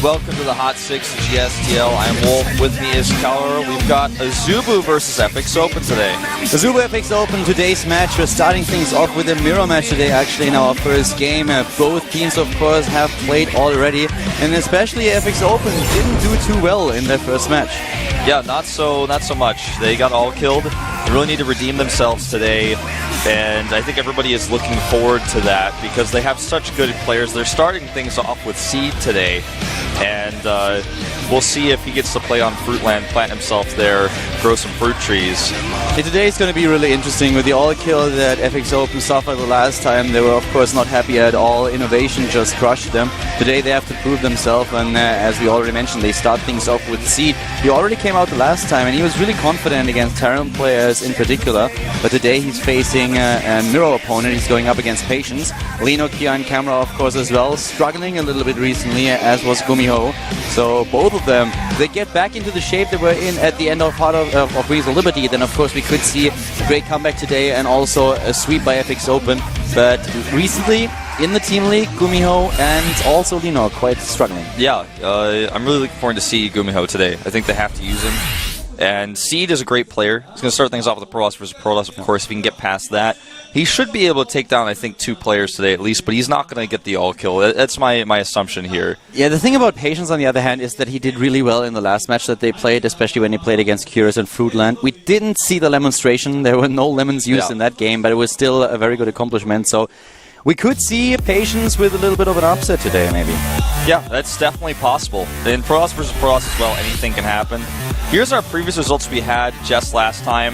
welcome to the HOT6 GSTL. I'm Wolf, with me is Keller. We've got AZUBU versus FXOpen today. AZUBU FXOpen, today's match. We're starting things off with a mirror match today, actually, in our first game. Both teams, of course, have played already, and especially FXOpen didn't do too well in their first match. Yeah, not so much. They got all killed. They really need to redeem themselves today, and I think everybody is looking forward to that because they have such good players. They're starting things off with Seed today, and we'll see if he gets to play on Fruitland, plant himself there, grow some fruit trees. Today is going to be really interesting with the all-kill that FXOpen suffered the last time. They were, of course, not happy at all. Innovation just crushed them. Today they have to prove themselves, and as we already mentioned, they start things off with Seed. He already came out the last time, and he was really confident against Terran players in particular, but today he's facing a mirror opponent. He's going up against Patience. Lino here on camera, of course, as well, struggling a little bit recently, as was Gumiho. So both of them, they get back into the shape they were in at the end of Heart of Wings of Liberty. Then, of course, we could see a great comeback today and also a sweep by FXOpen. But recently, in the team league, Gumiho and also Lino quite struggling. Yeah, I'm really looking forward to see Gumiho today. I think they have to use him. And Seed is a great player. He's going to start things off with a Protoss versus Protoss, of course. If he can get past that, he should be able to take down, I think, 2 players today at least, but he's not going to get the all-kill. That's my assumption here. Yeah, the thing about Patience, on the other hand, is that he did really well in the last match that they played, especially when he played against Curious and Fruitland. We didn't see the Lemonstration. There were no lemons used in that game, but it was still a very good accomplishment. So we could see Patience with a little bit of an upset today, maybe. Yeah, that's definitely possible. In Protoss versus Protoss as well, anything can happen. Here's our previous results we had just last time.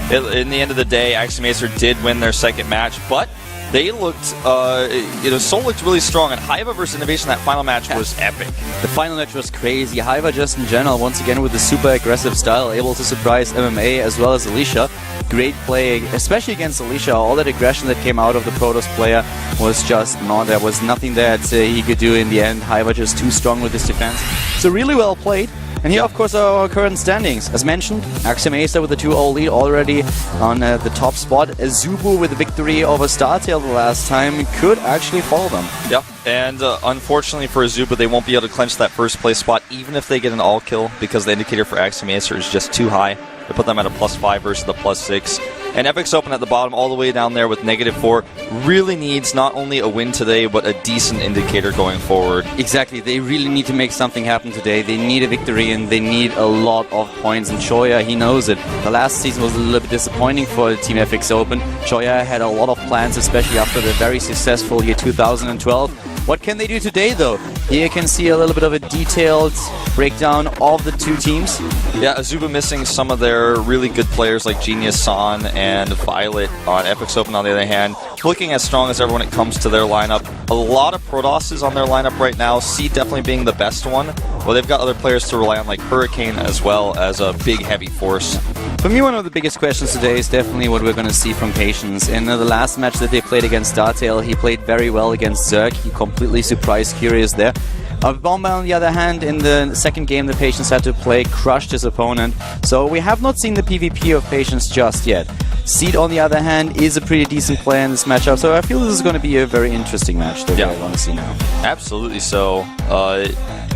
In the end of the day, AZUBU did win their second match, but they looked, Seoul looked really strong, and Haiva versus Innovation, that final match was epic. The final match was crazy. Haiva just in general, once again with the super aggressive style, able to surprise MMA as well as Alicia. Great play, especially against Alicia. All that aggression that came out of the Protoss player was just not, there was nothing that he could do in the end. Haiva just too strong with his defense. So really well played. And here, of course, are our current standings. As mentioned, AZUBU with a 2-0 lead already on the top spot. AZUBU with a victory over StarTale the last time could actually follow them. Yeah, and unfortunately for AZUBU, they won't be able to clinch that first place spot even if they get an all-kill because the indicator for AZUBU is just too high. They put them at a +5 versus the +6. And FXOpen at the bottom, all the way down there with -4, really needs not only a win today, but a decent indicator going forward. Exactly. They really need to make something happen today. They need a victory, and they need a lot of points. And Choya, he knows it. The last season was a little bit disappointing for Team FXOpen. Choya had a lot of plans, especially after the very successful year 2012. What can they do today, though? Here you can see a little bit of a detailed breakdown of the two teams. Yeah, AZUBU missing some of their really good players like Genius San and Violet on FXOpen, on the other hand, looking as strong as ever when it comes to their lineup. A lot of Protosses on their lineup right now, Seed definitely being the best one. Well, they've got other players to rely on like Hurricane as well as a big heavy force. For me, one of the biggest questions today is definitely what we're going to see from Patience. In the last match that they played against StarTale, he played very well against Zerg. He completely surprised Curious there. Bomba, on the other hand, in the second game the Patience had to play, crushed his opponent. So we have not seen the PvP of Patience just yet. Seed, on the other hand, is a pretty decent player in this matchup, so I feel this is going to be a very interesting match that I want to see now. Absolutely so.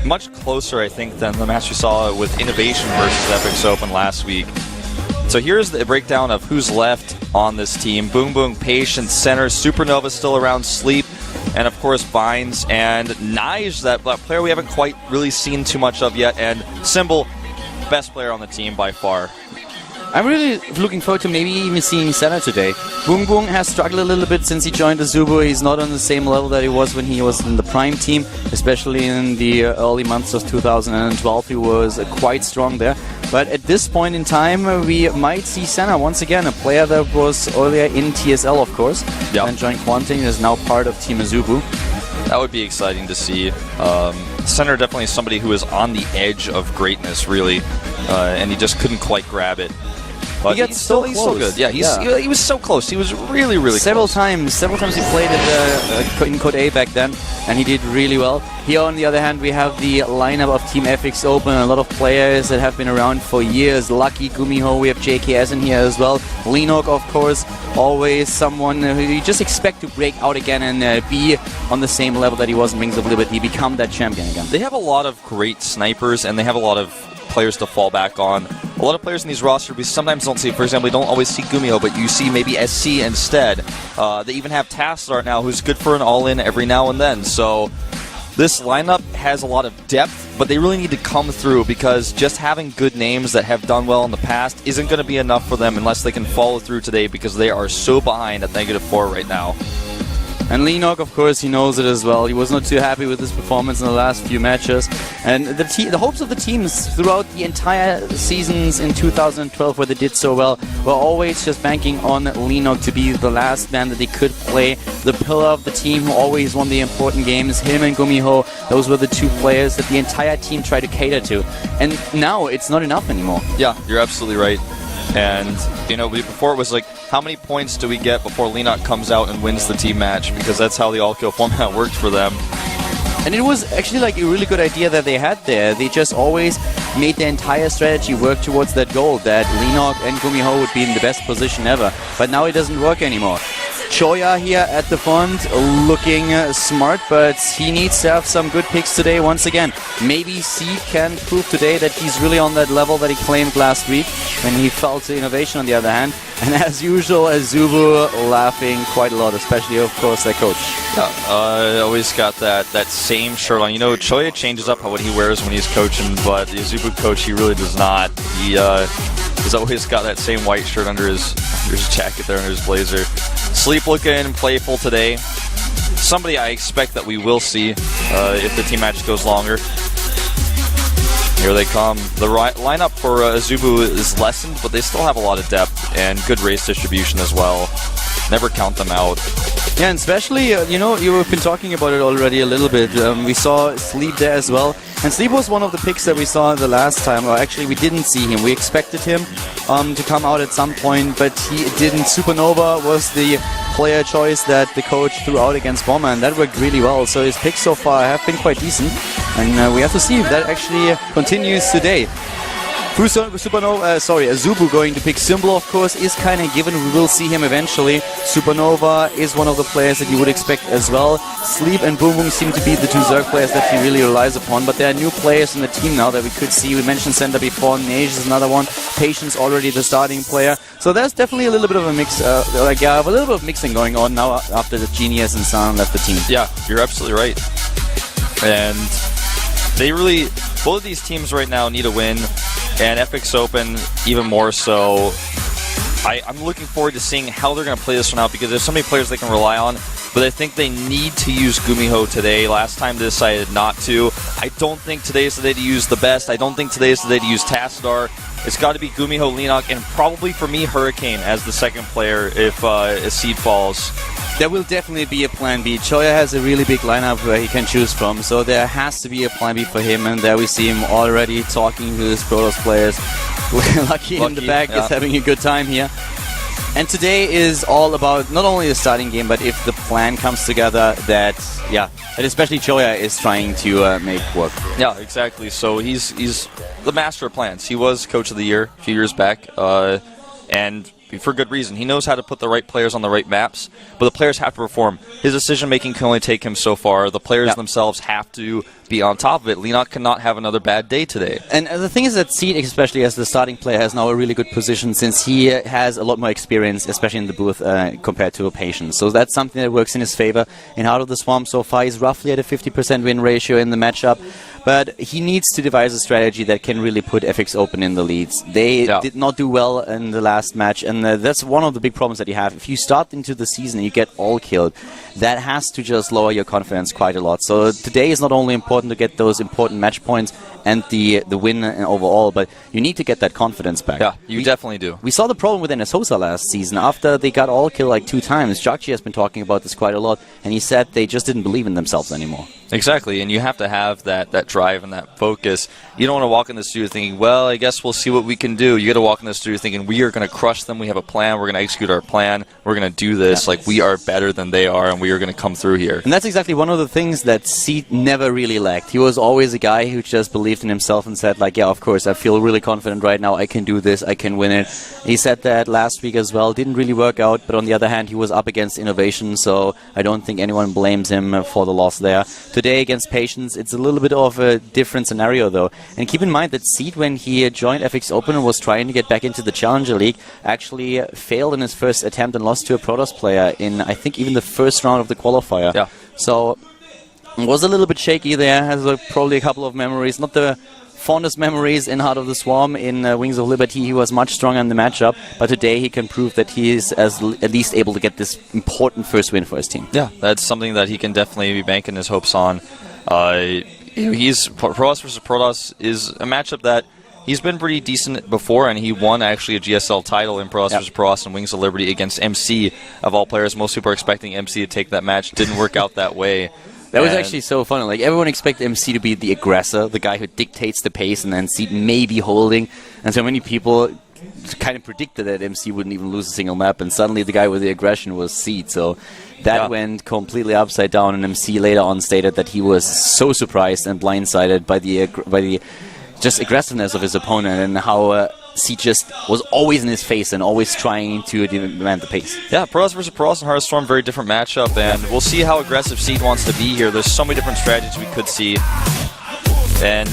Much closer, I think, than the match we saw with Innovation versus FXOpen last week. So here's the breakdown of who's left on this team. Boom Boom, Patience, Center, Supernova still around, Sleep, and of course Vines, and Nige, that player we haven't quite really seen too much of yet, and Symbol, best player on the team by far. I'm really looking forward to maybe even seeing Senna today. Boom Boom has struggled a little bit since he joined AZUBU. He's not on the same level that he was when he was in the Prime team, especially in the early months of 2012. He was quite strong there. But at this point in time, we might see Senna once again, a player that was earlier in TSL, of course, and joined Quanting, is now part of Team AZUBU. That would be exciting to see. Center definitely is somebody who is on the edge of greatness, really, and he just couldn't quite grab it. But he gets so he's close. so good. Yeah, he was so close. He was really, really Several close. times he played in Code A back then, and he did really well. Here, on the other hand, we have the lineup of Team FXOpen, a lot of players that have been around for years. Lucky, Gumiho, we have JKS in here as well. Lenok, of course, always someone who you just expect to break out again and be on the same level that he was in Rings of Liberty, become that champion again. They have a lot of great snipers, and they have a lot of players to fall back on. A lot of players in these rosters we sometimes don't see. For example, you don't always see Gumiho, but you see maybe SC instead. They even have Tassart now, who's good for an all-in every now and then. So this lineup has a lot of depth, but they really need to come through, because just having good names that have done well in the past isn't going to be enough for them unless they can follow through today, because they are so behind at -4 right now. And Lenok, of course, he knows it as well. He was not too happy with his performance in the last few matches. And the hopes of the teams throughout the entire seasons in 2012, where they did so well, were always just banking on Lenok to be the last man that they could play. The pillar of the team who always won the important games. Him and Gumiho, those were the two players that the entire team tried to cater to. And now it's not enough anymore. Yeah, you're absolutely right. And, you know, before it was like, how many points do we get before Lenok comes out and wins the team match? Because that's how the all-kill format worked for them. And it was actually like a really good idea that they had there. They just always made their entire strategy work towards that goal, that Lenok and Gumiho would be in the best position ever. But now it doesn't work anymore. Choya here at the front, looking smart, but he needs to have some good picks today once again. Maybe Seed can prove today that he's really on that level that he claimed last week when he fell to Innovation on the other hand. And as usual, AZUBU laughing quite a lot, especially, of course, their coach. Yeah, always got that same shirt on. You know, Choya changes up what he wears when he's coaching, but the AZUBU coach, he really does not. He's always got that same white shirt under his jacket there, under his blazer. Sleep looking playful today. Somebody I expect that we will see if the team match goes longer. Here they come. The lineup for AZUBU is lessened, but they still have a lot of depth and good race distribution as well. Never count them out. Yeah, and especially, you know, you've been talking about it already a little bit. We saw Sleep there as well. And Sleep was one of the picks that we saw the last time. Or actually, we didn't see him. We expected him to come out at some point, but he didn't. Supernova was the player choice that the coach threw out against Bomber, and that worked really well. So his picks so far have been quite decent. And we have to see if that actually continues today. AZUBU going to pick Symbol, of course, is kind of given. We will see him eventually. Supernova is one of the players that you would expect as well. Sleep and Boom Boom seem to be the two Zerg players that he really relies upon, but there are new players in the team now that we could see. We mentioned Center before, Neige is another one. Patience already the starting player. So there's definitely a little bit of a mix, a little bit of mixing going on now after the Genius and Sun left the team. Yeah, you're absolutely right. And they really, both of these teams right now need a win. And FXOpen even more so. I'm looking forward to seeing how they're going to play this one out, because there's so many players they can rely on, but I think they need to use Gumiho today. Last time they decided not to. I don't think today is the day to use the best. I don't think today is the day to use Tassart. It's got to be Gumiho, Lenok, and probably for me, Hurricane as the second player if Seed falls. There will definitely be a plan B. Choya has a really big lineup where he can choose from, so there has to be a plan B for him, and there we see him already talking to his Protoss players. Lucky in the back is having a good time here. And today is all about not only the starting game, but if the plan comes together that especially Choya is trying to make work. Yeah, exactly. So he's the master of plans. He was Coach of the Year a few years back, and for good reason. He knows how to put the right players on the right maps, but the players have to perform. His decision-making can only take him so far. The players themselves have to be on top of it. Lenok cannot have another bad day today. And the thing is that Seed, especially as the starting player, has now a really good position since he has a lot more experience, especially in the booth, compared to a Patience. So that's something that works in his favor. In Heart of the Swamp so far, he's roughly at a 50% win ratio in the matchup. But he needs to devise a strategy that can really put FXOpen in the leads. They did not do well in the last match, and that's one of the big problems that you have. If you start into the season and you get all killed, that has to just lower your confidence quite a lot. So today is not only important to get those important match points and the win overall, but you need to get that confidence back. Yeah, you definitely do. We saw the problem with NSOSA last season. After they got all killed like 2 times, Jakji has been talking about this quite a lot, and he said they just didn't believe in themselves anymore. Exactly, and you have to have that drive and that focus. You don't want to walk in the studio thinking, well, I guess we'll see what we can do. You got to walk in the studio thinking, we are going to crush them. We have a plan. We're going to execute our plan. We're going to do this. Like, we are better than they are, and we are going to come through here. And that's exactly one of the things that Seed never really lacked. He was always a guy who just believed in himself and said, like, yeah, of course, I feel really confident right now. I can do this. I can win it. He said that last week as well. Didn't really work out, but on the other hand, he was up against Innovation, so I don't think anyone blames him for the loss there. Today against Patience, it's a little bit of a different scenario, though. And keep in mind that Seed, when he joined FXOpen and was trying to get back into the Challenger League, actually failed in his first attempt and lost to a Protoss player in, I think, even the first round of the qualifier. Yeah. So, was a little bit shaky there, has probably a couple of memories. Not the fondest memories in Heart of the Swarm. In Wings of Liberty, he was much stronger in the matchup, but today he can prove that he is at least able to get this important first win for his team. Yeah, that's something that he can definitely be banking his hopes on. He's Protoss versus Protoss is a matchup that he's been pretty decent before, and he won actually a GSL title in Protoss versus Protoss and Wings of Liberty against MC, of all players. Most people are expecting MC to take that match. Didn't work out that way. That was actually so funny. Like, everyone expected MC to be the aggressor, the guy who dictates the pace, and then Seed may be holding. And so many people kind of predicted that MC wouldn't even lose a single map, and suddenly the guy with the aggression was Seed. So that went completely upside down, and MC later on stated that he was so surprised and blindsided by the just aggressiveness of his opponent, and how Seed just was always in his face and always trying to demand the pace. Yeah, Protoss versus Protoss and Heart of the Storm, very different matchup, and we'll see how aggressive Seed wants to be here. There's so many different strategies we could see, and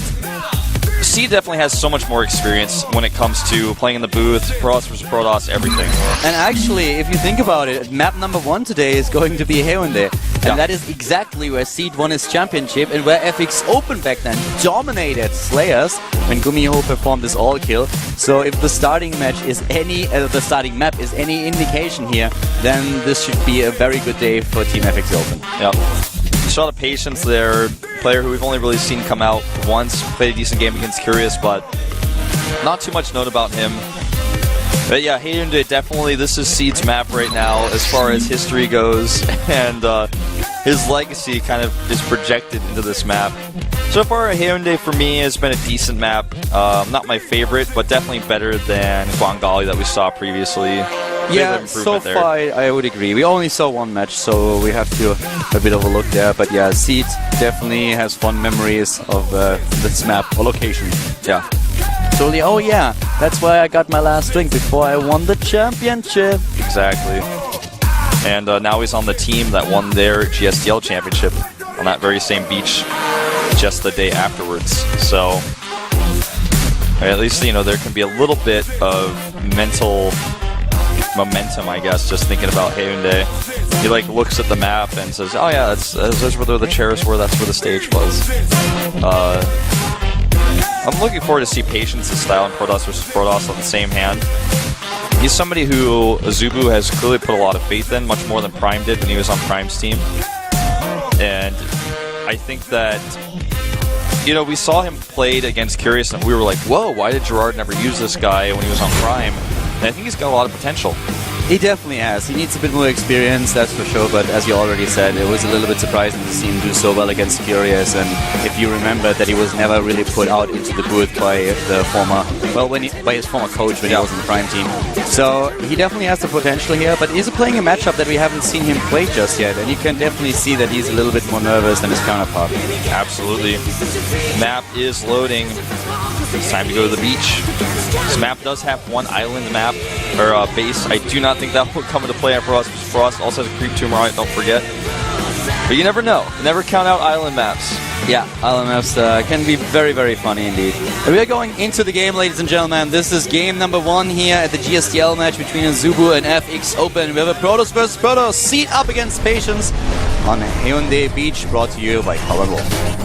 Seed definitely has so much more experience when it comes to playing in the booth, Protoss versus Protoss, everything. And actually, if you think about it, map number 1 today is going to be Haeundae. And that is exactly where Seed won his championship, and where FXOpen back then dominated Slayers when Gumiho performed this all-kill. So if the starting match is the starting map is any indication here, then this should be a very good day for Team FXOpen. Yep. A lot of patience there. Player who we've only really seen come out once, played a decent game against Curious, but not too much known about him. But yeah, Haeundae, definitely, this is Seed's map right now as far as history goes, and his legacy kind of is projected into this map. So far, Haeundae for me has been a decent map. Not my favorite, but definitely better than Guangali that we saw previously. Yeah, so far I would agree. We only saw one match, so we have to a bit of a look there. But yeah, Seed definitely has fond memories of this map or location. Yeah. Totally. Oh yeah, that's why I got my last drink before I won the championship. Exactly. And now he's on the team that won their GSTL championship on that very same beach just the day afterwards. So at least, you know, there can be a little bit of mental momentum, I guess, just thinking about Haeundae. He like looks at the map and says, oh yeah, those were where the chairs were, that's where the stage was. I'm looking forward to see Patience's style in Protoss versus Protoss on the same hand. He's somebody who AZUBU has clearly put a lot of faith in, much more than Prime did when he was on Prime's team. And I think that, you know, we saw him played against Curious and we were like, whoa, why did Gerard never use this guy when he was on Prime? And I think he's got a lot of potential. He definitely has. He needs a bit more experience, that's for sure, but as you already said, it was a little bit surprising to see him do so well against Curious, and if you remember that he was never really put out into the booth by the former, by his former coach when he was on the Prime team. So he definitely has the potential here, but he's playing a matchup that we haven't seen him play just yet, and you can definitely see that he's a little bit more nervous than his counterpart. Absolutely. Map is loading. It's time to go to the beach. This map does have one island map, or base. I do not think that will come into play for us. Frost also has a creep tumor on it, don't forget. But you never know. Never count out island maps. Yeah, island maps can be very, very funny indeed. And we are going into the game, ladies and gentlemen. This is game number 1 here at the GSTL match between AZUBU and FXOpen. We have a Protoss versus Protoss, Seed up against Patience on Haeundae Beach, brought to you by Color Wolf.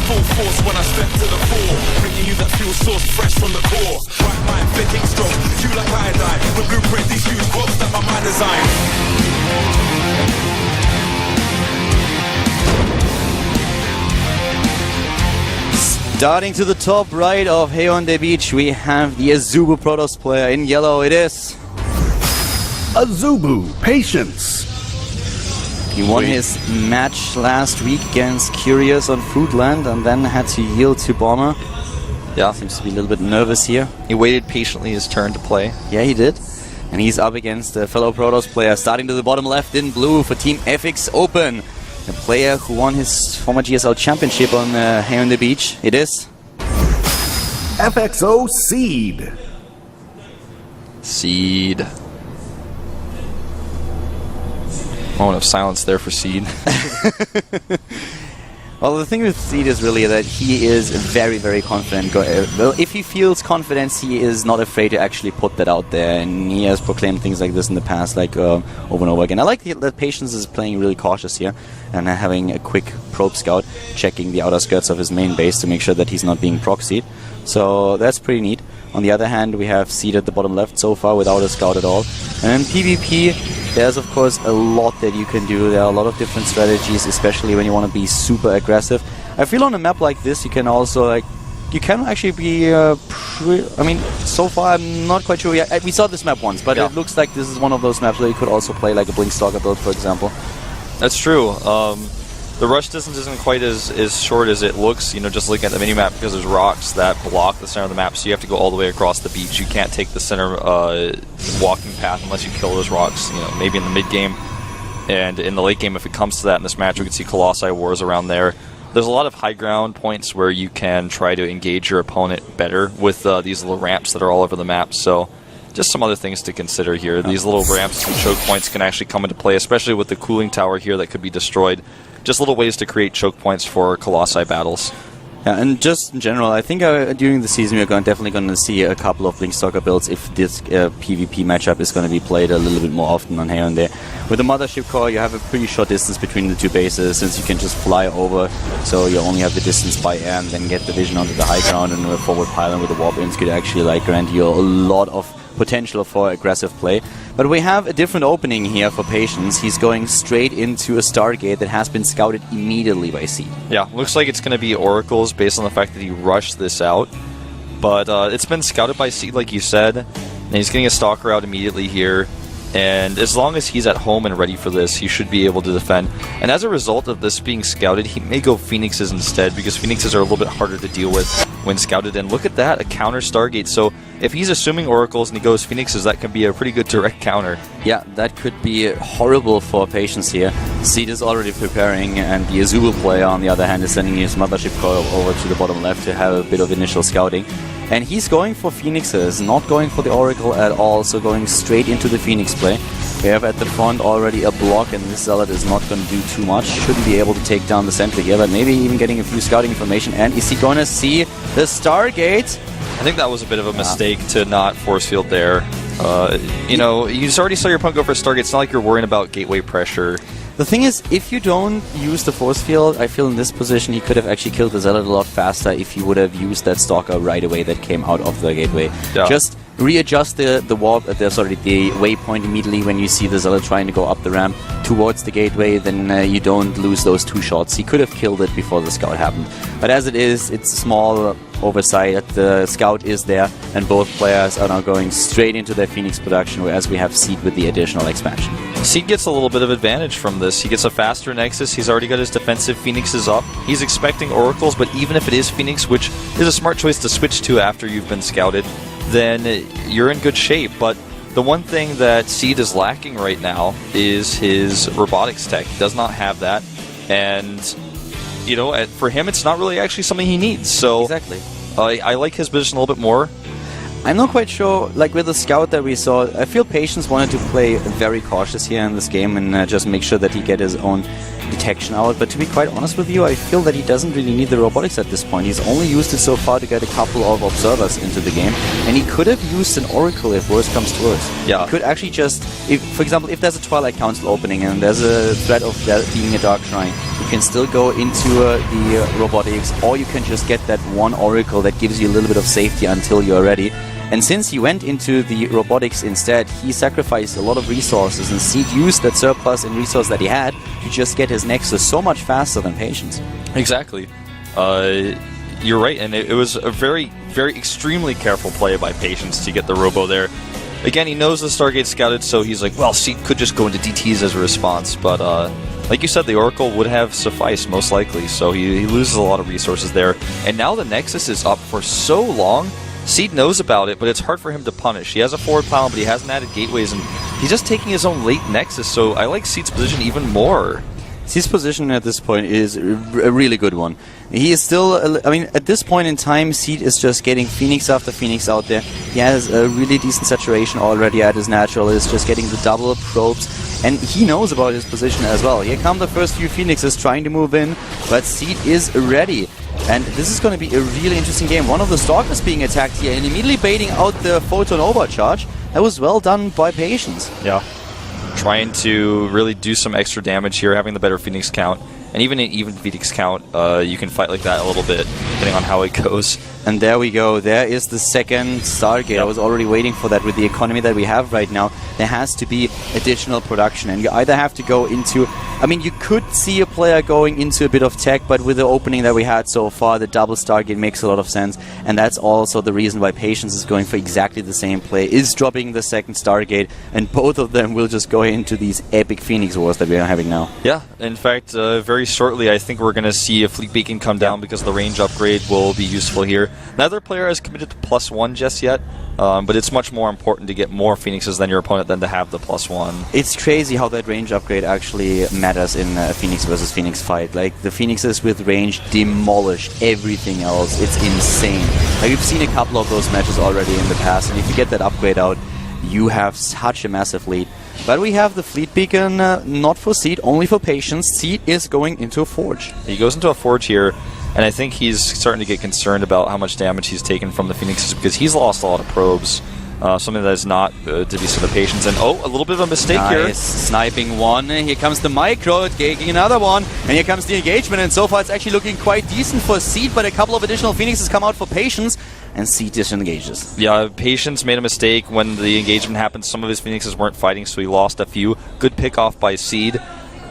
Full force when I step to the fore, bringing you that fuel source fresh from the core. Right mind, flicking strong, you like iodine. With blueprint, these huge quotes that my mind designed. Starting to the top right of Haeundae Beach, we have the AZUBU Protoss player. In yellow it is AZUBU, Patience. He won his match last week against Curious on Foodland and then had to yield to Bomber. Yeah. Seems to be a little bit nervous here. He waited patiently his turn to play. Yeah, he did. And he's up against a fellow Protoss player, starting to the bottom left in blue for Team FXOpen. A player who won his former GSL championship on here on the beach. It is FXO Seed. Seed. Moment of silence there for Seed. Well, the thing with Seed is really that he is very, very confident. Well, if he feels confidence, he is not afraid to actually put that out there. And he has proclaimed things like this in the past, like over and over again. I like that Patience is playing really cautious here and having a quick probe scout, checking the outer skirts of his main base to make sure that he's not being proxied. So that's pretty neat. On the other hand, we have Seed at the bottom left so far without a scout at all. And in PvP, there's of course a lot that you can do. There are a lot of different strategies, especially when you want to be super aggressive. I feel on a map like this, you can also you can actually be. I mean, so far I'm not quite sure. We saw this map once, but it looks like this is one of those maps where you could also play like a Blinkstalker build, for example. That's true. The rush distance isn't quite as short as it looks, you know, just looking at the minimap, because there's rocks that block the center of the map, so you have to go all the way across the beach. You can't take the center walking path unless you kill those rocks, you know, maybe in the mid-game. And in the late game, if it comes to that in this match, we can see Colossi Wars around there. There's a lot of high ground points where you can try to engage your opponent better with these little ramps that are all over the map, so just some other things to consider here. These little ramps and choke points can actually come into play, especially with the cooling tower here that could be destroyed. Just little ways to create choke points for Colossi battles. Yeah, and just in general, I think during the season we're definitely going to see a couple of Blinkstalker builds if this PvP matchup is going to be played a little bit more often on here and there. With the Mothership Core, you have a pretty short distance between the two bases, since you can just fly over, so you only have the distance by air and then get the vision onto the high ground, and a forward pylon with the warp-ins could actually grant you a lot of potential for aggressive play. But we have a different opening here for Patience. He's going straight into a Stargate that has been scouted immediately by Seed. Yeah, looks like it's going to be Oracles based on the fact that he rushed this out. But it's been scouted by Seed, like you said, and he's getting a Stalker out immediately here. And as long as he's at home and ready for this, he should be able to defend. And as a result of this being scouted, he may go Phoenixes instead, because Phoenixes are a little bit harder to deal with when scouted. And look at that, a counter Stargate. So if he's assuming Oracles and he goes Phoenixes, that could be a pretty good direct counter. Yeah, that could be horrible for Patience here. Seed is already preparing, and the AZUBU player, on the other hand, is sending his Mothership Core over to the bottom left to have a bit of initial scouting. And he's going for Phoenixes, not going for the Oracle at all, so going straight into the Phoenix play. We have at the front already a block, and this Zealot is not going to do too much. Shouldn't be able to take down the sentry here, but maybe even getting a few scouting information. And is he going to see the Stargate? I think that was a bit of a mistake to not force field there. You know, you already saw your opponent go for a Stargate. It's not like you're worrying about gateway pressure. The thing is, if you don't use the force field, I feel in this position he could have actually killed the Zealot a lot faster if he would have used that Stalker right away that came out of the gateway. Yeah. Just readjust the warp, the waypoint immediately when you see the Zealot trying to go up the ramp towards the gateway, then you don't lose those two shots. He could have killed it before the scout happened. But as it is, it's a small oversight. The scout is there, and both players are now going straight into their Phoenix production, whereas we have Seed with the additional expansion. Seed gets a little bit of advantage from this. He gets a faster Nexus. He's already got his defensive Phoenixes up. He's expecting Oracles, but even if it is Phoenix, which is a smart choice to switch to after you've been scouted, then you're in good shape. But the one thing that Seed is lacking right now is his robotics tech. He does not have that. And, you know, for him, it's not really actually something he needs. So Exactly. I like his position a little bit more. I'm not quite sure, like with the scout that we saw, I feel Patience wanted to play very cautious here in this game and just make sure that he get his own detection out, but to be quite honest with you, I feel that he doesn't really need the robotics at this point. He's only used it so far to get a couple of observers into the game, and he could have used an Oracle if worse comes to worse. Yeah. He could actually just, for example, if there's a Twilight Council opening and there's a threat of there being a Dark Shrine, you can still go into the robotics, or you can just get that one Oracle that gives you a little bit of safety until you're ready. And since he went into the robotics instead, he sacrificed a lot of resources, and Seed used that surplus in resource that he had to just get his Nexus so much faster than Patience. Exactly. You're right, and it was a very, very extremely careful play by Patience to get the Robo there. Again, he knows the Stargate scouted, so he's like, well, Seed could just go into DTs as a response, but like you said, the Oracle would have sufficed most likely, so he loses a lot of resources there. And now the Nexus is up for so long. Seed knows about it, but it's hard for him to punish. He has a forward pylon, but he hasn't added gateways, and he's just taking his own late Nexus, so I like Seed's position even more. Seed's position at this point is a really good one. He is still, I mean, at this point in time, Seed is just getting Phoenix after Phoenix out there. He has a really decent saturation already at his natural. He's just getting the double probes, and he knows about his position as well. Here come the first few Phoenixes trying to move in, but Seed is ready. And this is going to be a really interesting game. One of the Stalkers being attacked here and immediately baiting out the Photon overcharge. That was well done by Patience. Yeah. Trying to really do some extra damage here, having the better Phoenix count. And even an even Phoenix count, you can fight like that a little bit, depending on how it goes. And there we go. There is the second Stargate. Yep. I was already waiting for that with the economy that we have right now. There has to be additional production. And you either have to go into... I mean, you could see a player going into a bit of tech, but with the opening that we had so far, the double Stargate makes a lot of sense. And that's also the reason why Patience is going for exactly the same play, is dropping the second Stargate, and both of them will just go into these epic Phoenix Wars that we are having now. Yeah, in fact, very shortly, I think we're going to see a Fleet Beacon come down because the range upgrade will be useful here. Neither player has committed to +1 just yet, but it's much more important to get more Phoenixes than your opponent than to have the +1. It's crazy how that range upgrade actually matters in a Phoenix versus Phoenix fight. Like, the Phoenixes with range demolished everything else. It's insane. Like, we've seen a couple of those matches already in the past, and if you get that upgrade out, you have such a massive lead. But we have the Fleet Beacon, not for Seed, only for Patience. Seed is going into a Forge. He goes into a Forge here, and I think he's starting to get concerned about how much damage he's taken from the Phoenixes because he's lost a lot of probes. Something that is not to be said of Patience. And oh, a little bit of a mistake here. Sniping one. Here comes the micro, taking another one. And here comes the engagement. And so far it's actually looking quite decent for Seed, but a couple of additional Phoenixes come out for Patience. And Seed disengages. Yeah, Patience made a mistake when the engagement happened. Some of his Phoenixes weren't fighting, so he lost a few. Good pick off by Seed.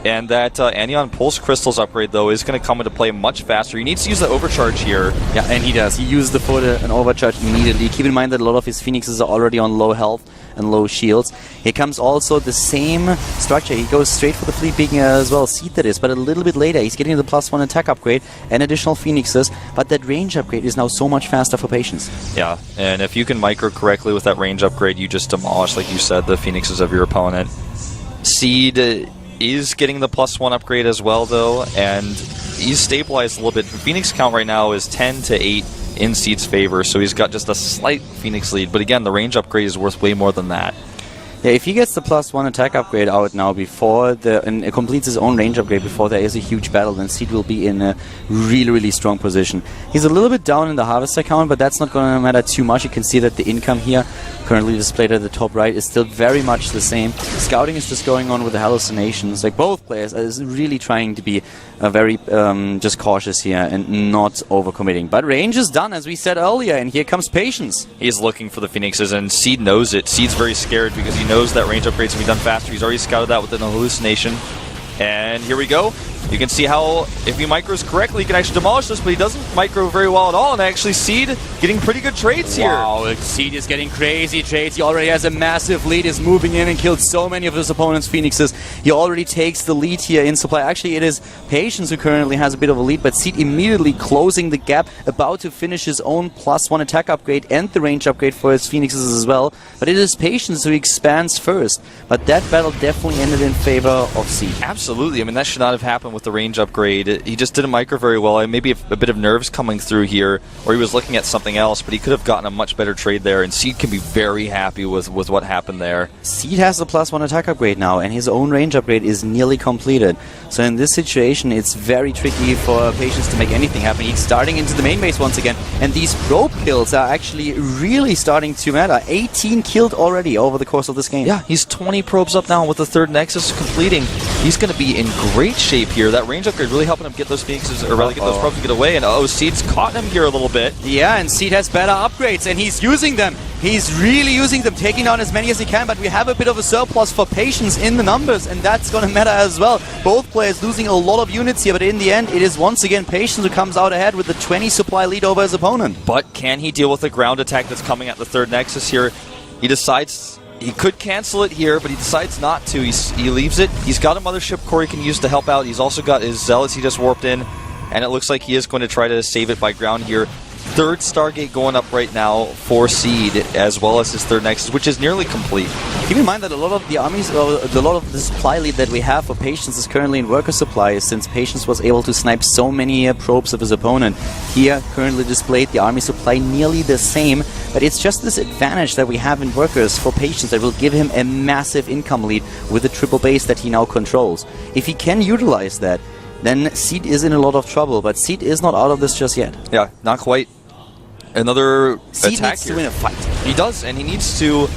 And that Anion Pulse Crystals upgrade, though, is going to come into play much faster. He needs to use the overcharge here. Yeah, and he does. He used the for an overcharge immediately. Keep in mind that a lot of his Phoenixes are already on low health and low shields. Here comes also the same structure. He goes straight for the Fleet Beacon as well. Seed that is, but a little bit later. He's getting the +1 attack upgrade and additional Phoenixes, but that range upgrade is now so much faster for Patience. Yeah, and if you can micro correctly with that range upgrade, you just demolish, like you said, the Phoenixes of your opponent. Seed is getting the +1 upgrade as well, though, and he's stabilized a little bit. The Phoenix count right now is 10 to 8 in Seed's favor, so he's got just a slight Phoenix lead. But again, the range upgrade is worth way more than that. Yeah, if he gets the +1 attack upgrade out now before and completes his own range upgrade before there is a huge battle, then Seed will be in a really, really strong position. He's a little bit down in the Harvester count, but that's not going to matter too much. You can see that the income here, currently displayed at the top right, is still very much the same. Scouting is just going on with the hallucinations. Like, both players are really trying to be very just cautious here and not overcommitting. But range is done, as we said earlier, and here comes Patience. He's looking for the Phoenixes, and Seed knows it. Seed's very scared because he knows that range upgrades can be done faster. He's already scouted that within a hallucination. And here we go. You can see how, if he micros correctly, he can actually demolish this, but he doesn't micro very well at all. And actually, Seed getting pretty good trades here. Wow, Seed is getting crazy trades. He already has a massive lead. Is moving in and killed so many of his opponent's Phoenixes. He already takes the lead here in supply. Actually, it is Patience who currently has a bit of a lead, but Seed immediately closing the gap, about to finish his own +1 attack upgrade and the range upgrade for his Phoenixes as well. But it is Patience who expands first. But that battle definitely ended in favor of Seed. Absolutely. I mean, that should not have happened with the range upgrade. He just didn't micro very well. Maybe a bit of nerves coming through here, or he was looking at something else, but he could have gotten a much better trade there, and Seed can be very happy with what happened there. Seed has the +1 attack upgrade now, and his own range upgrade is nearly completed. So in this situation, it's very tricky for Patience to make anything happen. He's starting into the main base once again, and these probe kills are actually really starting to matter. 18 killed already over the course of this game. Yeah, he's 20 probes up now with the third Nexus completing. He's going to be in great shape here. That range upgrade really helping him get those Phoenixes, or really get those probes to get away, and Seed's caught him here a little bit. Yeah, and Seed has better upgrades, and he's using them. He's really using them, taking down as many as he can, but we have a bit of a surplus for Patience in the numbers, and that's going to matter as well. Both players losing a lot of units here, but in the end, it is once again Patience who comes out ahead with the 20 supply lead over his opponent. But can he deal with the ground attack that's coming at the third Nexus here? He decides He could cancel it here, but he decides not to. He leaves it. He's got a mothership core he can use to help out. He's also got his Zealots he just warped in, and it looks like he is going to try to save it by ground here. Third Stargate going up right now for Seed, as well as his third Nexus, which is nearly complete. Keep in mind that a lot of the armies, a lot of the supply lead that we have for Patience is currently in worker supply, since Patience was able to snipe so many probes of his opponent. Here, currently displayed, the army supply nearly the same, but it's just this advantage that we have in workers for Patience that will give him a massive income lead with the triple base that he now controls. If he can utilize that, then Seed is in a lot of trouble, but Seed is not out of this just yet. Yeah, not quite. Another Seed attack needs here. to win a fight. He does, and he needs to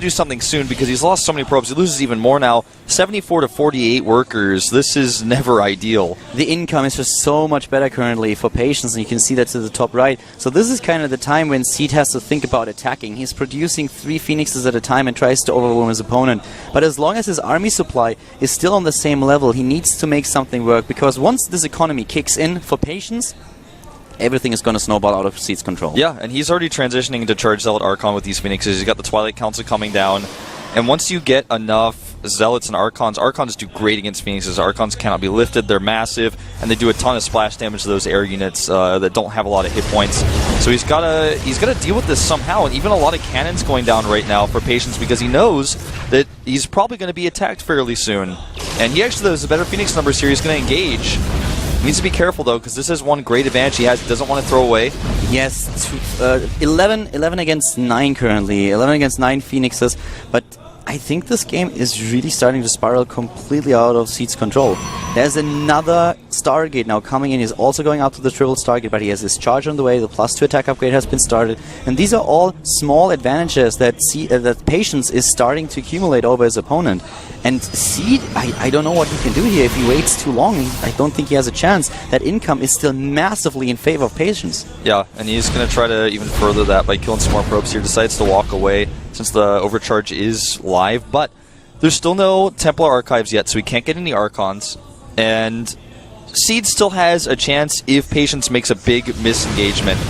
do something soon because he's lost so many probes. He loses even more now. 74 to 48 workers. This is never ideal. The income is just so much better currently for Patience, and you can see that to the top right. So this is kind of the time when Seed has to think about attacking. He's producing 3 Phoenixes at a time and tries to overwhelm his opponent. But as long as his army supply is still on the same level, he needs to make something work, because once this economy kicks in for Patience, everything is going to snowball out of Seed's control. Yeah, and he's already transitioning into Charge Zealot Archon with these Phoenixes. He's got the Twilight Council coming down. And once you get enough Zealots and Archons, Archons do great against Phoenixes. Archons cannot be lifted, they're massive, and they do a ton of splash damage to those air units that don't have a lot of hit points. So he's got to deal with this somehow, and even a lot of cannons going down right now for Patience, because he knows that he's probably going to be attacked fairly soon. And he actually has a better Phoenix numbers here. He's going to engage. Needs to be careful though, because this is one great advantage he has. He doesn't want to throw away. Yes, 11 against 9 currently. 11 against 9 Phoenixes, but I think this game is really starting to spiral completely out of Seed's control. There's another Stargate now coming in. He's also going out to the triple Stargate, but he has his charge on the way. The +2 attack upgrade has been started. And these are all small advantages that that Patience is starting to accumulate over his opponent. And Seed, I don't know what he can do here. If he waits too long, I don't think he has a chance. That income is still massively in favor of Patience. Yeah, and he's going to try to even further that by killing some more probes here. Decides to walk away since the overcharge is live, but there's still no Templar archives yet, so we can't get any Archons. And Seed still has a chance if Patience makes a big misengagement.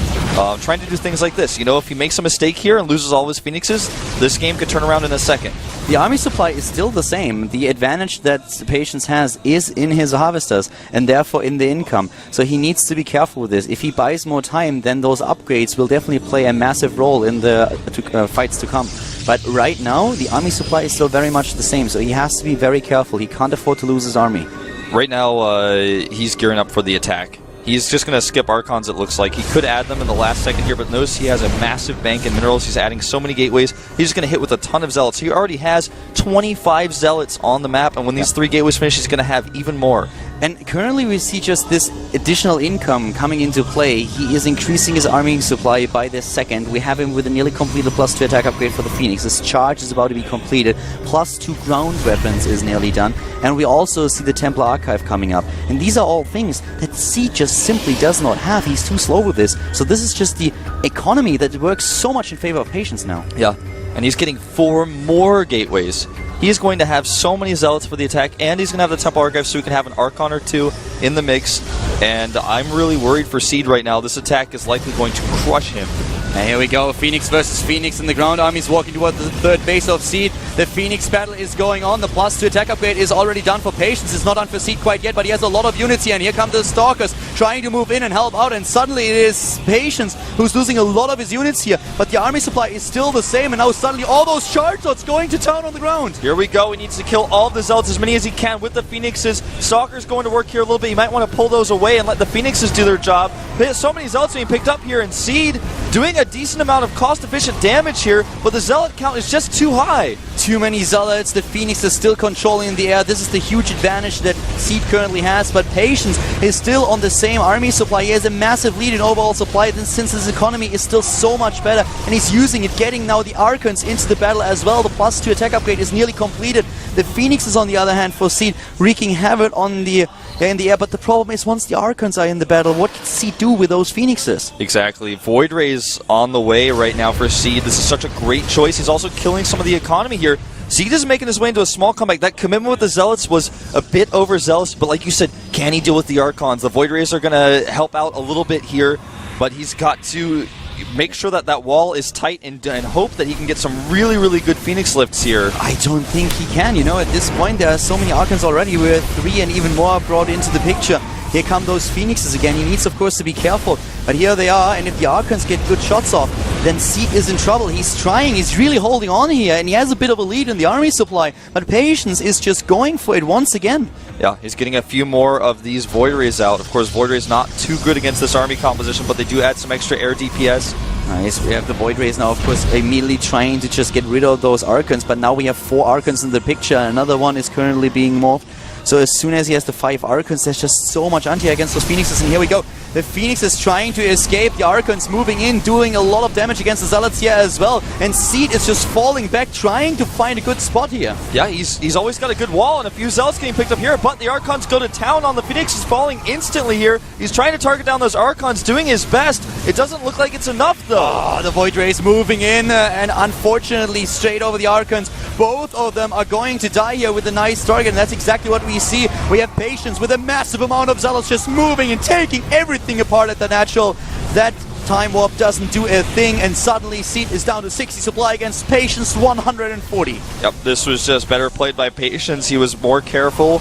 Trying to do things like this. You know, if he makes a mistake here and loses all of his Phoenixes, this game could turn around in a second. The army supply is still the same. The advantage that Patience has is in his harvesters, and therefore in the income. So he needs to be careful with this. If he buys more time, then those upgrades will definitely play a massive role in the fights to come. But right now, the army supply is still very much the same, so he has to be very careful. He can't afford to lose his army. Right now, he's gearing up for the attack. He's just going to skip Archons, it looks like. He could add them in the last second here, but notice he has a massive bank in minerals. He's adding so many gateways. He's just going to hit with a ton of Zealots. He already has 25 Zealots on the map, and when these 3 gateways finish, he's going to have even more. And currently we see just this additional income coming into play. He is increasing his army supply by this second. We have him with a nearly completed +2 attack upgrade for the Phoenix. His charge is about to be completed. +2 ground weapons is nearly done. And we also see the Templar Archive coming up. And these are all things that Seed just simply does not have. He's too slow with this. So this is just the economy that works so much in favor of Patience now. Yeah, and he's getting 4 more gateways. He's going to have so many Zealots for the attack, and he's going to have the Temple Archive, so he can have an Archon or 2 in the mix. And I'm really worried for Seed right now. This attack is likely going to crush him. And here we go, Phoenix versus Phoenix, and the ground army is walking towards the third base of Seed. The Phoenix battle is going on. The +2 attack upgrade is already done for Patience. It's not done for Seed quite yet, but he has a lot of units here. And here come the Stalkers trying to move in and help out. And suddenly it is Patience who's losing a lot of his units here. But the army supply is still the same. And now suddenly all those charge shots going to town on the ground. Here we go. He needs to kill all the Zealots, as many as he can with the Phoenixes. Stalker's going to work here a little bit. You might want to pull those away and let the Phoenixes do their job. There's so many Zealots being picked up here, and Seed doing a decent amount of cost-efficient damage here, but the Zealot count is just too high. Too many Zealots. The Phoenix is still controlling in the air. This is the huge advantage that Seed currently has, but Patience is still on the same army supply. He has a massive lead in overall supply since his economy is still so much better, and he's using it, getting now the Archons into the battle as well. The +2 attack upgrade is nearly completed. The Phoenix is on the other hand for Seed, wreaking havoc on the in the air, but the problem is once the Archons are in the battle, what can Seed do with those Phoenixes? Exactly. Void Ray's on the way right now for Seed. This is such a great choice. He's also killing some of the economy here. Seed is making his way into a small comeback. That commitment with the Zealots was a bit overzealous, but like you said, can he deal with the Archons? The Void Rays are going to help out a little bit here, but he's got to make sure that that wall is tight and hope that he can get some really, really good Phoenix lifts here. I don't think he can. You know, at this point, there are so many Archons already. We're 3 and even more brought into the picture. Here come those Phoenixes again. He needs, of course, to be careful. But here they are, and if the Archons get good shots off, then Seed is in trouble. He's trying, he's really holding on here, and he has a bit of a lead in the army supply. But Patience is just going for it once again. Yeah, he's getting a few more of these Void Rays out. Of course, Void Rays not too good against this army composition, but they do add some extra air DPS. Nice, we have the Void Rays now, of course, immediately trying to just get rid of those Archons. But now we have 4 Archons in the picture. Another one is currently being morphed. So as soon as he has the 5 Archons, there's just so much anti against those Phoenixes, and here we go. The Phoenix is trying to escape, the Archons moving in, doing a lot of damage against the Zealots here as well, and Seed is just falling back, trying to find a good spot here. Yeah, he's always got a good wall, and a few Zealots getting picked up here, but the Archons go to town on the Phoenix. He's falling instantly here. He's trying to target down those Archons, doing his best. It doesn't look like it's enough, though. Oh, the Void Rays moving in, and unfortunately straight over the Archons. Both of them are going to die here with a nice target, and that's exactly what we see. We have Patience with a massive amount of Zealots just moving and taking everything apart at the natural. That Time Warp doesn't do a thing, and suddenly Seed is down to 60 supply against Patience 140. Yep, this was just better played by Patience. He was more careful.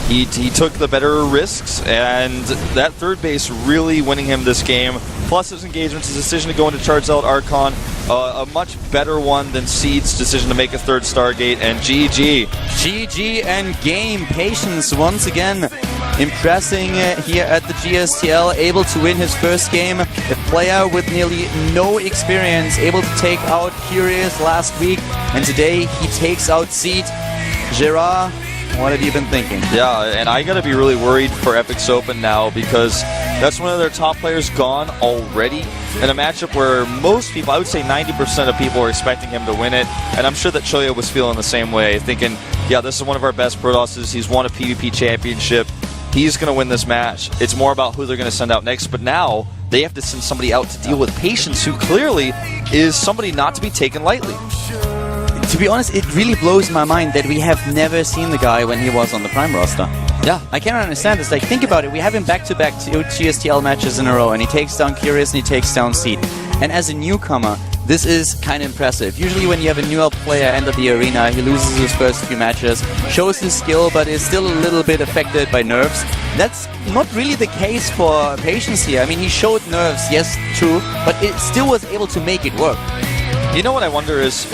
He took the better risks, and that third base really winning him this game. Plus his engagements, his decision to go into Charge Zealot Archon, a much better one than Seed's decision to make a third Stargate, and GG. GG and game. Patience once again impressing here at the GSTL, able to win his first game. A player with nearly no experience, able to take out Curious last week, and today he takes out Seed. Gerard, what have you been thinking? Yeah, and I gotta be really worried for FXOpen now, because that's one of their top players gone already in a matchup where most people, I would say 90% of people, are expecting him to win it, and I'm sure that Choya was feeling the same way, thinking, yeah, this is one of our best Protosses, he's won a PvP championship, he's going to win this match. It's more about who they're going to send out next, but now they have to send somebody out to deal with Patience, who clearly is somebody not to be taken lightly. To be honest, it really blows my mind that we have never seen the guy when he was on the Prime roster. Yeah, I cannot understand this. Like, think about it. We have him back-to-back GSTL matches in a row, and he takes down Curious and he takes down Seed. And as a newcomer, this is kind of impressive. Usually when you have a newer player enter the arena, he loses his first few matches, shows his skill, but is still a little bit affected by nerfs. That's not really the case for Patience here. I mean, he showed nerfs, yes, true, but it still was able to make it work. You know what I wonder is,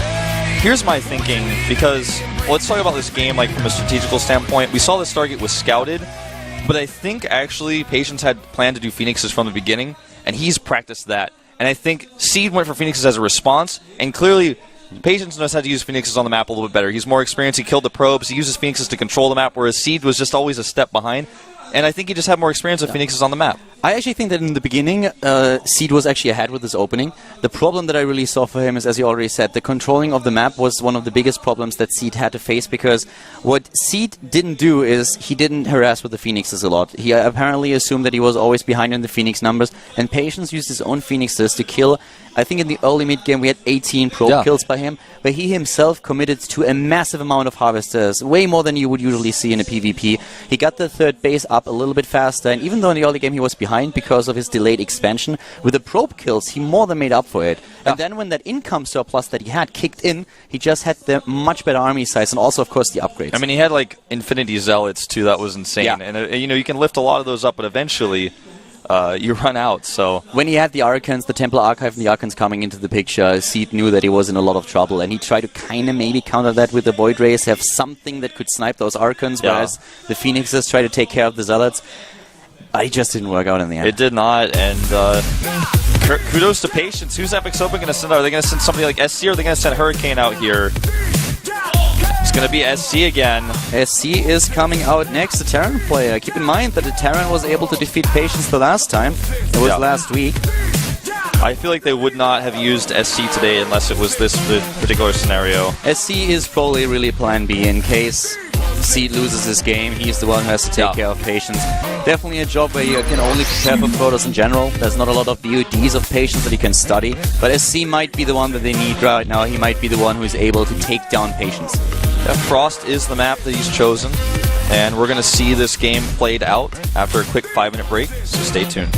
here's my thinking, because let's talk about this game like from a strategical standpoint. We saw the Stargate was scouted, but I think actually Patience had planned to do Phoenixes from the beginning, and he's practiced that. And I think Seed went for Phoenixes as a response, and clearly Patience knows how to use Phoenixes on the map a little bit better. He's more experienced, he killed the probes, he uses Phoenixes to control the map, whereas Seed was just always a step behind. And I think he just had more experience with Phoenixes on the map. I actually think that in the beginning, Seed was actually ahead with his opening. The problem that I really saw for him is, as you already said, the controlling of the map was one of the biggest problems that Seed had to face, because what Seed didn't do is he didn't harass with the Phoenixes a lot. He apparently assumed that he was always behind in the Phoenix numbers, and Patience used his own Phoenixes to kill. I think in the early mid-game we had 18 probe kills by him, but he himself committed to a massive amount of harvesters, way more than you would usually see in a PvP. He got the third base up a little bit faster, and even though in the early game he was behind because of his delayed expansion, with the probe kills he more than made up for it. And then when that income surplus that he had kicked in, he just had the much better army size, and also of course the upgrades. I mean, he had like Infinity Zealots too, that was insane. Yeah. And you know, you can lift a lot of those up, but eventually you run out. So when he had the Archons, the Templar Archive and the Archons coming into the picture, Seed knew that he was in a lot of trouble, and he tried to kind of maybe counter that with the Void Rays, have something that could snipe those Archons, whereas the Phoenixes try to take care of the Zealots. But it just didn't work out in the end. It did not, and kudos to Patience. Who's FXOpen going to send out? Are they going to send somebody like SC, or are they going to send Hurricane out here? It's going to be SC again. SC is coming out next, the Terran player. Keep in mind that the Terran was able to defeat Patience the last time. It was last week. I feel like they would not have used SC today unless it was this particular scenario. SC is probably really plan B in case Seed loses his game. He's the one who has to take care of Patience. Definitely a job where you can only prepare for Protoss in general. There's not a lot of VODs of Patience that you can study, but SC might be the one that they need right now. He might be the one who is able to take down Patience. Frost is the map that he's chosen, and we're going to see this game played out after a quick 5-minute break, so stay tuned.